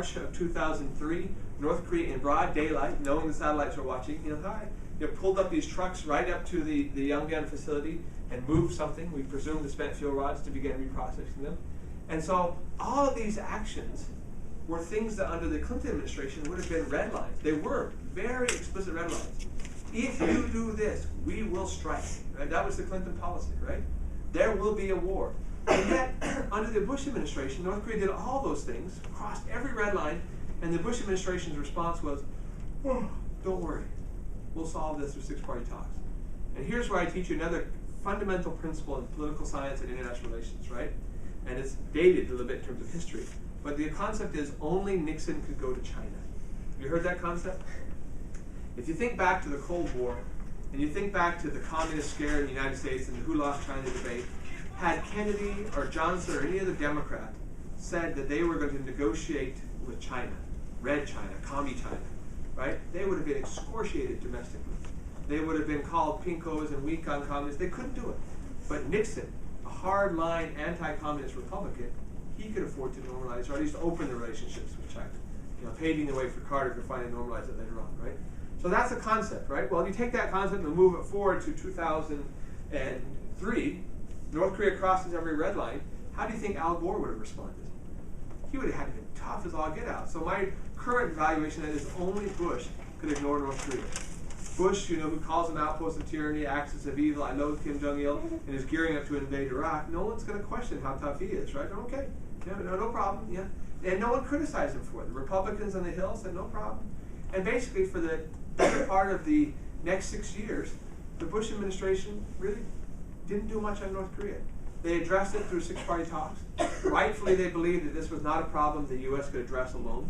March of 2003, North Korea, in broad daylight, knowing the satellites were watching, pulled up these trucks right up to the Yongbyon facility and moved something. We presume the spent fuel rods to begin reprocessing them. And so all of these actions were things that under the Clinton administration would have been red lines. They were very explicit red lines. If you do this, we will strike. Right? That was the Clinton policy, right? There will be a war. And yet, under the Bush administration, North Korea did all those things, crossed every red line, and the Bush administration's response was, oh, don't worry, we'll solve this through six-party talks. And here's where I teach you another fundamental principle in political science and international relations, right? And it's dated a little bit in terms of history. But the concept is only Nixon could go to China. Have you heard that concept? If you think back to the Cold War, and you think back to the communist scare in the United States and the who lost China debate, had Kennedy or Johnson or any other Democrat said that they were going to negotiate with China, Red China, Commie China, right? They would have been excoriated domestically. They would have been called pinkos and weak on communists. They couldn't do it. But Nixon, a hard-line anti-communist Republican, he could afford to normalize, or at least open the relationships with China, paving the way for Carter to finally normalize it later on, right? So that's a concept, right? Well, you take that concept and move it forward to 2003, North Korea crosses every red line. How do you think Al Gore would have responded? He would have had to be tough as all get out. So my current evaluation is only Bush could ignore North Korea. Bush, who calls him outpost of tyranny, axis of evil, I loathe Kim Jong-il, and is gearing up to invade Iraq, no one's going to question how tough he is, right? Okay, no problem, yeah. And no one criticized him for it. The Republicans on the Hill said no problem. And basically for the better part of the next 6 years, the Bush administration really didn't do much on North Korea. They addressed it through six-party talks. Rightfully, they believed that this was not a problem the U.S. could address alone.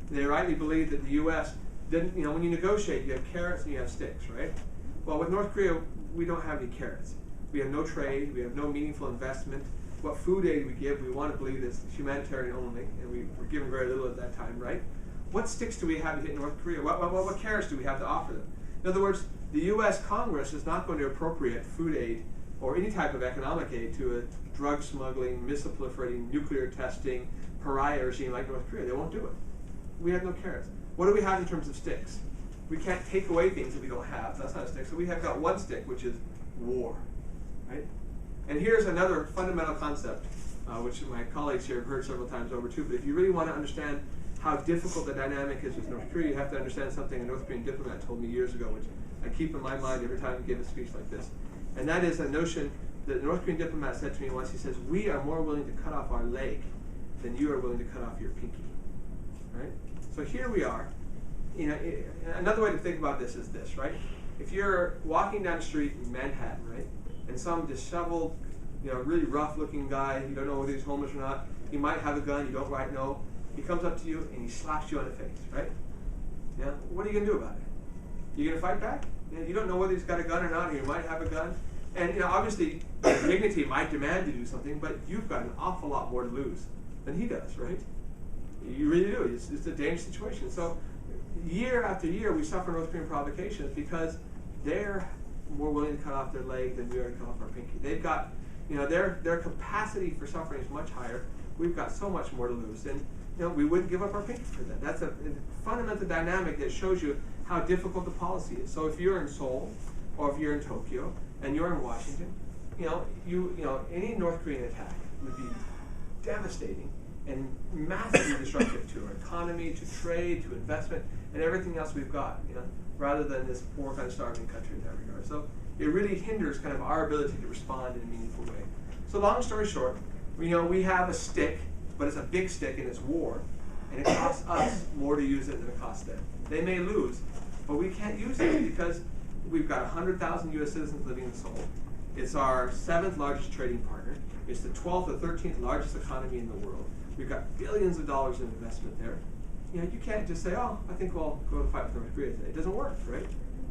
They rightly believed that the U.S. didn't, when you negotiate, you have carrots and you have sticks, right? Well, with North Korea, we don't have any carrots. We have no trade, we have no meaningful investment. What food aid we give, we want to believe is humanitarian only, and we were given very little at that time, right? What sticks do we have to hit North Korea? What carrots do we have to offer them? In other words, the U.S. Congress is not going to appropriate food aid or any type of economic aid to a drug smuggling, missile proliferating, nuclear testing, pariah regime like North Korea. They won't do it. We have no carrots. What do we have in terms of sticks? We can't take away things that we don't have. That's not a stick. So we have got one stick, which is war, right? And here's another fundamental concept, which my colleagues here have heard several times over too. But if you really want to understand how difficult the dynamic is with North Korea, you have to understand something a North Korean diplomat told me years ago, which I keep in my mind every time I give a speech like this. And that is a notion that the North Korean diplomat said to me once. He says, we are more willing to cut off our leg than you are willing to cut off your pinky, right? So here we are. Another way to think about this is this, right? If you're walking down the street in Manhattan, right, and some disheveled, really rough-looking guy, you don't know whether he's homeless or not, he might have a gun, you don't quite know, he comes up to you and he slaps you on the face, right? What are you going to do about it? You going to fight back? You don't know whether he's got a gun or not, or he might have a gun. And obviously, dignity might demand to do something, but you've got an awful lot more to lose than he does, right? You really do. It's a dangerous situation. So year after year, we suffer North Korean provocations because they're more willing to cut off their leg than we are to cut off our pinky. They've got, their capacity for suffering is much higher. We've got so much more to lose. And, we wouldn't give up our pinky for that. That's a fundamental dynamic that shows you how difficult the policy is. So if you're in Seoul, or if you're in Tokyo, and you're in Washington, any North Korean attack would be devastating and massively disruptive to our economy, to trade, to investment, and everything else we've got, rather than this poor kind of starving country in that regard. So it really hinders kind of our ability to respond in a meaningful way. So long story short, we have a stick, but it's a big stick and it's war, and it costs us more to use it than it costs them. They may lose, but we can't use it because we've got 100,000 U.S. citizens living in Seoul. It's our 7th largest trading partner. It's the 12th or 13th largest economy in the world. We've got billions of dollars in investment there. You can't just say, oh, I think we'll go to fight with North Korea today. It doesn't work, right?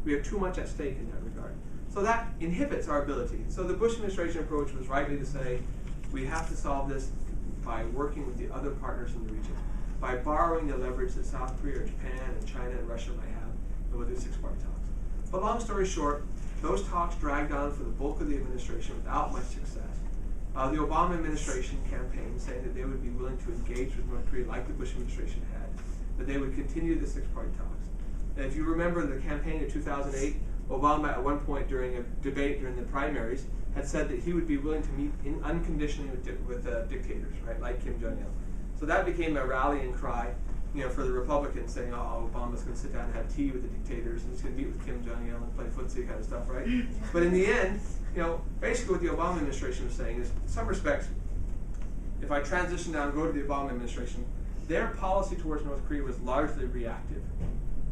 We have too much at stake in that regard. So that inhibits our ability. So the Bush administration approach was rightly to say, we have to solve this by working with the other partners in the region, by borrowing the leverage that South Korea, or Japan, and China, and Russia might have, and we'll do six-party talks. But long story short, those talks dragged on for the bulk of the administration without much success. The Obama administration campaigned saying that they would be willing to engage with North Korea like the Bush administration had. that they would continue the six-party talks. And if you remember the campaign of 2008, Obama at one point during a debate during the primaries had said that he would be willing to meet unconditionally with dictators, right, like Kim Jong-il. So that became a rallying cry, for the Republicans, saying, "Oh, Obama's going to sit down and have tea with the dictators, and he's going to meet with Kim Jong-il and play footsie kind of stuff," right? But in the end, basically what the Obama administration was saying is, in some respects, if I transition now and go to the Obama administration, their policy towards North Korea was largely reactive.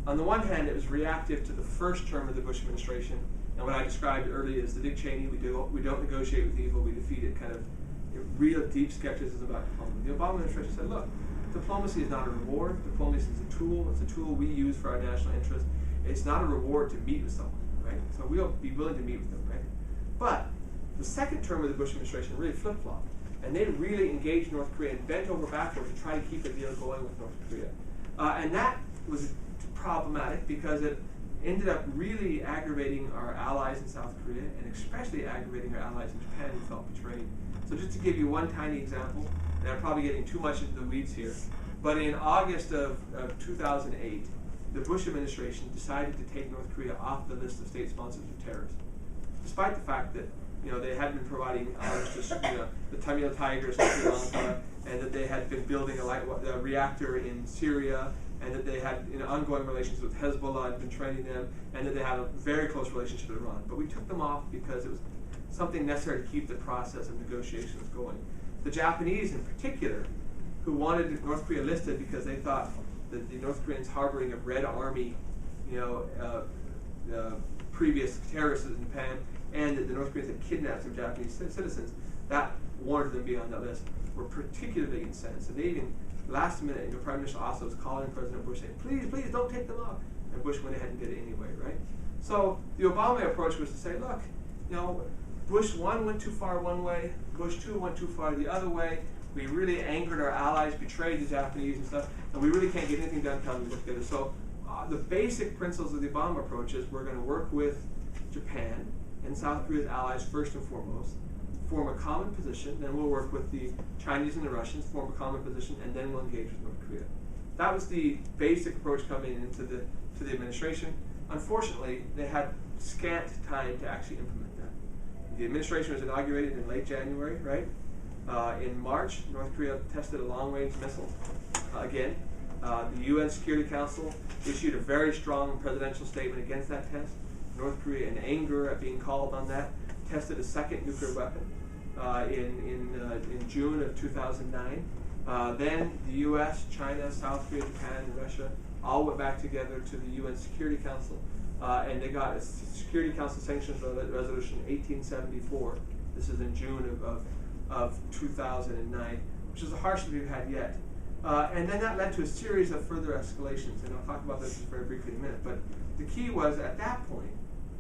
On the one hand, it was reactive to the first term of the Bush administration, and what I described earlier is the Dick Cheney, we don't negotiate with evil, we defeat it, kind of real deep skepticism about diplomacy. The Obama administration said, look, diplomacy is not a reward, diplomacy is a tool, it's a tool we use for our national interest. It's not a reward to meet with someone, right? So we'll be willing to meet with them, right? But the second term of the Bush administration really flip-flopped, and they really engaged North Korea and bent over backward to try to keep a deal going with North Korea. And that was problematic because it ended up really aggravating our allies in South Korea, and especially aggravating our allies in Japan who felt betrayed. So just to give you one tiny example, and I'm probably getting too much into the weeds here, but in August of 2008, the Bush administration decided to take North Korea off the list of state sponsors of terrorists, despite the fact that they had been providing arms to the Tamil Tigers in Sri Lanka, and that they had been building a reactor in Syria, and that they had ongoing relations with Hezbollah and been training them, and that they had a very close relationship with Iran. But we took them off because it was something necessary to keep the process of negotiations going. The Japanese in particular, who wanted North Korea listed because they thought that the North Koreans harboring a Red Army, previous terrorists in Japan, and that the North Koreans had kidnapped some Japanese citizens, that warranted them being on that list, were particularly incensed. And they even, last minute, Prime Minister Aso was calling President Bush saying, please don't take them off. And Bush went ahead and did it anyway, right? So the Obama approach was to say, look, Bush 1 went too far one way, Bush 2 went too far the other way. We really angered our allies, betrayed the Japanese and stuff, and we really can't get anything done until we work together. So the basic principles of the Obama approach is we're going to work with Japan and South Korea's allies first and foremost, form a common position, then we'll work with the Chinese and the Russians, form a common position, and then we'll engage with North Korea. That was the basic approach coming into the administration. Unfortunately, they had scant time to actually implement that. The administration was inaugurated in late January, right? In March, North Korea tested a long-range missile. Again, the UN Security Council issued a very strong presidential statement against that test. North Korea, in anger at being called on that, tested a second nuclear weapon in June of 2009. Then the U.S., China, South Korea, Japan, and Russia all went back together to the UN Security Council, and they got a Security Council sanctions resolution 1874. This is in June of 2009, which is the harshest we've had yet. And then that led to a series of further escalations, and I'll talk about this very briefly in a minute. But the key was, at that point,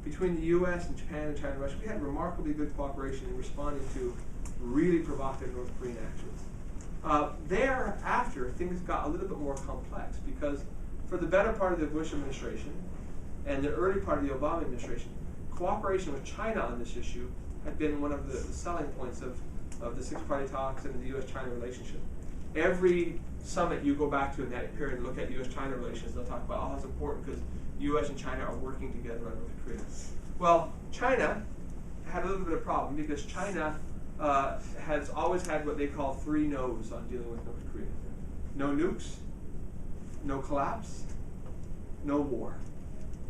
between the U.S. and Japan and China and Russia, we had remarkably good cooperation in responding to really provocative North Korean actions. Thereafter, things got a little bit more complex because for the better part of the Bush administration and the early part of the Obama administration, cooperation with China on this issue had been one of the selling points of the six-party talks and the U.S.-China relationship. Every summit you go back to in that period and look at U.S.-China relations, they'll talk about, it's important because U.S. and China are working together on North Korea. Well, China had a little bit of problem because China has always had what they call 3 no's on dealing with North Korea. No nukes, no collapse, no war.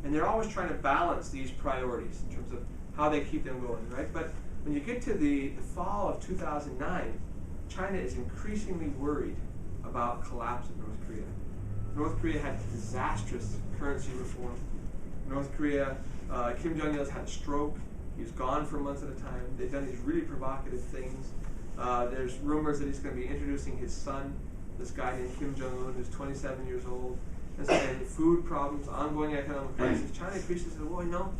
And they're always trying to balance these priorities in terms of how they keep them going, right? But when you get to the fall of 2009, China is increasingly worried about collapse of North Korea. North Korea had disastrous currency reform. North Korea, Kim Jong-il's had a stroke. He's gone for months at a time. They've done these really provocative things. There's rumors that he's going to be introducing his son, this guy named Kim Jong-un, who's 27 years old. And food problems, ongoing economic crisis. China increasingly said, well,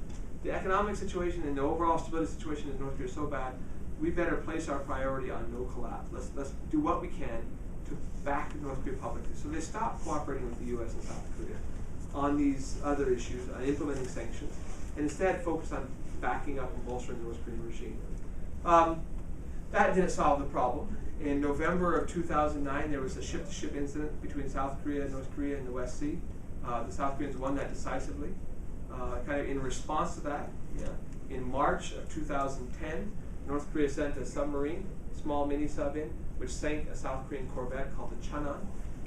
the economic situation and the overall stability situation in North Korea is so bad, we better place our priority on no collapse. Let's do what we can to back North Korea publicly. So they stopped cooperating with the U.S. and South Korea on these other issues, on implementing sanctions, and instead focused on backing up and bolstering the North Korean regime. That didn't solve the problem. In November of 2009, there was a ship-to-ship incident between South Korea and North Korea in the West Sea. The South Koreans won that decisively. Kind of in response to that, in March of 2010, North Korea sent a submarine, small mini sub in, which sank a South Korean corvette called the Cheonan,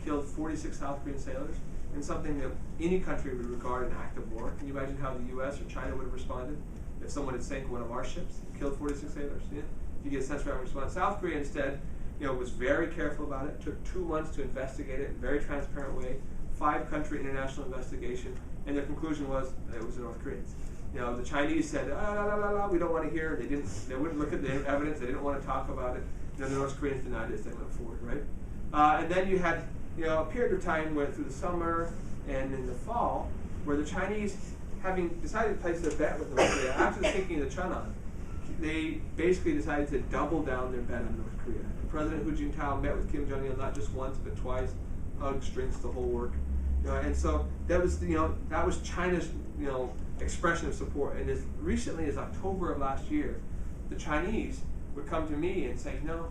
killed 46 South Korean sailors, and something that any country would regard an act of war. Can you imagine how the U.S. or China would have responded if someone had sank one of our ships, killed 46 sailors? Yeah? You get a sense for how we respond. South Korea instead, was very careful about it. Took 2 months to investigate it in a very transparent way. 5-country international investigation, and their conclusion was that it was the North Koreans. The Chinese said, we don't want to hear. They wouldn't look at the evidence. They didn't want to talk about it. The North Koreans denied it as they went forward, right? And then you had, a period of time where through the summer and in the fall, where the Chinese, having decided to place their bet with North Korea, after the sinking of the Cheonan, they basically decided to double down their bet on North Korea. President Hu Jintao met with Kim Jong-il not just once but twice, hugs, drinks, the whole work. And so that was China's expression of support. And as recently as October of last year, the Chinese would come to me and say, no,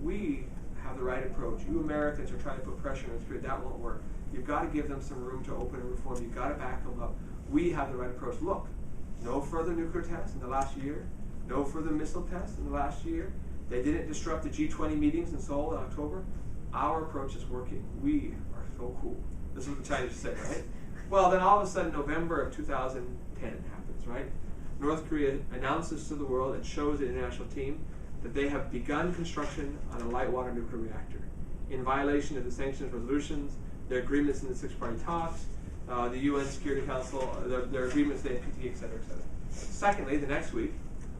we have the right approach. You Americans are trying to put pressure on North Korea. That won't work. You've got to give them some room to open and reform. You've got to back them up. We have the right approach. Look, no further nuclear tests in the last year. No further missile tests in the last year. They didn't disrupt the G20 meetings in Seoul in October. Our approach is working. We are so cool. This is what the Chinese say, right? Well, then all of a sudden, November of 2010 happens, right? North Korea announces to the world and shows the international team that they have begun construction on a light water nuclear reactor in violation of the sanctions resolutions, their agreements in the 6-party talks, the UN Security Council, their agreements, the NPT, et cetera, et cetera. Secondly, the next week,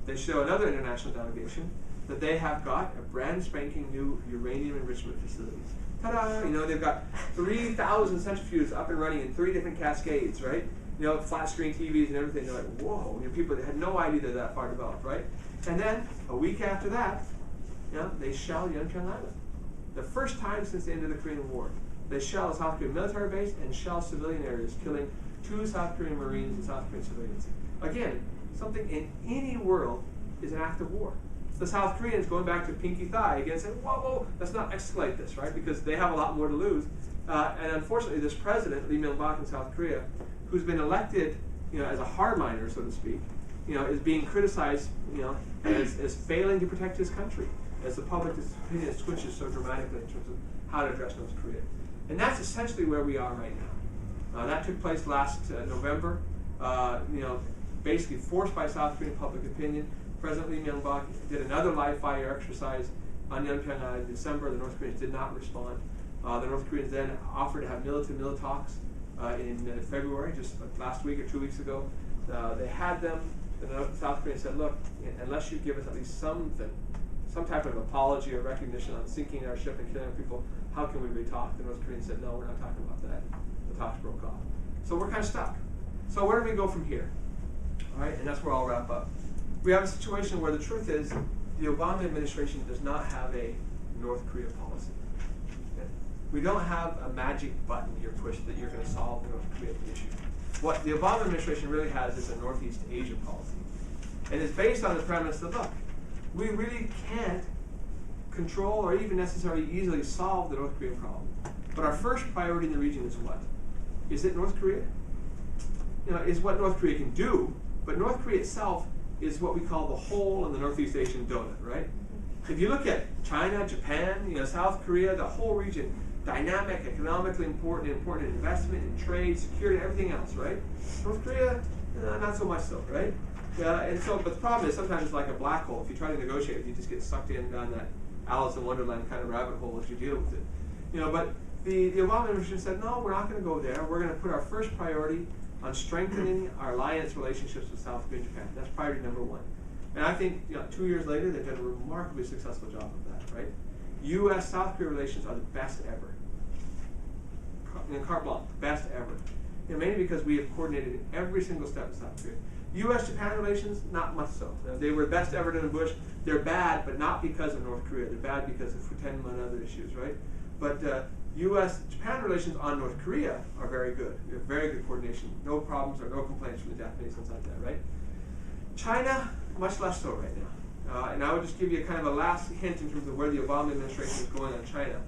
they show another international delegation that they have got a brand spanking new uranium enrichment facility. Ta-da! They've got 3,000 centrifuges up and running in 3 different cascades, right? Flat screen TVs and everything. They're like, whoa! People that had no idea they're that far developed, right? And then a week after that, they shell Yeonpyeong Island. The first time since the end of the Korean War, they shell a South Korean military base and shell civilian areas, killing 2 South Korean Marines and South Korean civilians. Again, something in any world is an act of war. The South Koreans, going back to Pinky Thigh again, said, whoa, let's not escalate this, right? Because they have a lot more to lose. And unfortunately, this president, Lee Myung-bak in South Korea, who's been elected, as a hardliner, so to speak, is being criticized, as failing to protect his country, as the public opinion switches so dramatically in terms of how to address North Korea. And that's essentially where we are right now. That took place last November, basically forced by South Korean public opinion. President Lee Myung-bak did another live fire exercise on Yeonpyeong Island in December. The North Koreans did not respond. The North Koreans then offered to have mil-to-mil talks in February, just last week or 2 weeks ago. They had them. The South Koreans said, look, unless you give us at least something, some type of apology or recognition on sinking our ship and killing our people, how can we really talk? The North Koreans said, no, we're not talking about that. The talks broke off. So we're kind of stuck. So where do we go from here? All right, and that's where I'll wrap up. We have a situation where the truth is the Obama administration does not have a North Korea policy. Okay? We don't have a magic button you're pushed that you're going to solve the North Korea issue. What the Obama administration really has is a Northeast Asia policy. And it's based on the premise that, look, we really can't control or even necessarily easily solve the North Korean problem. But our first priority in the region is what? Is it North Korea? Is what North Korea can do, but North Korea itself is what we call the hole in the Northeast Asian donut, right? If you look at China, Japan, South Korea, the whole region, dynamic, economically important in investment, in trade, security, everything else, right? North Korea, not so much so, right? But the problem is sometimes it's like a black hole. If you try to negotiate it, you just get sucked in down that Alice in Wonderland kind of rabbit hole as you deal with it. But the Obama administration said, no, we're not going to go there. We're going to put our first priority on strengthening our alliance relationships with South Korea and Japan. That's priority number 1. And I think 2 years later, they've done a remarkably successful job of that, right? U.S.-South Korea relations are the best ever. Carte blanche, best ever. Mainly because we have coordinated every single step in South Korea. U.S.-Japan relations, not much so. They were best ever during Bush. They're bad, but not because of North Korea. They're bad because of Futenma and other issues, right? But U.S.-Japan relations on North Korea are very good. We have very good coordination. No problems or no complaints from the Japanese inside that, right? China, much less so right now. And I would just give you a kind of a last hint in terms of where the Obama administration is going on China.